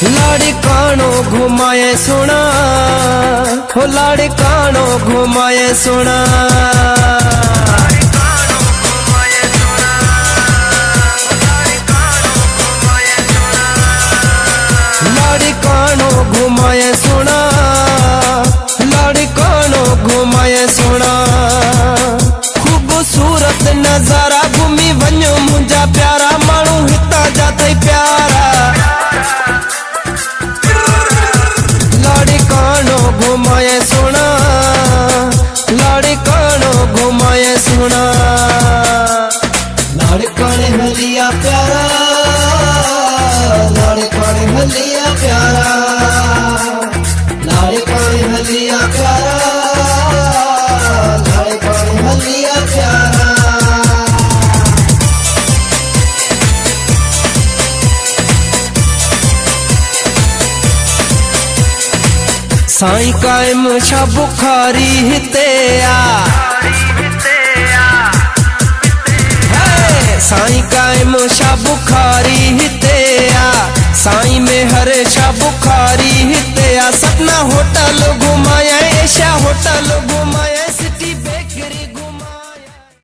लाड़ी कानो घुमाए सोना, हो लाड़ी कानो घुमाए सोना। लाड़ी कानो घुमाए सोना, लाड़ी कानो घुमाए सोना। खूबसूरत नजारा घूमी वञो मुंजा प्यारा, माण्हू हितां जा थई प्यारा। लाड़ी कानो घुमाए सोना, लाड़ी कानो घुमाए सोना। लाड़ी काने हलिया प्यारा, लाड़ी काने हलिया प्यारा, लाड़ी काने हलिया प्यारा, लाड़ी काने हलिया प्यारा। साईं कायम छा बुखारी हिते आ, साईं कायम छा बुखारी हिते आ, साईं में हर छा बुखारी हिते आ। सपना होटल घुमाया, एशिया होटल घुमाया, सिटी बेकरी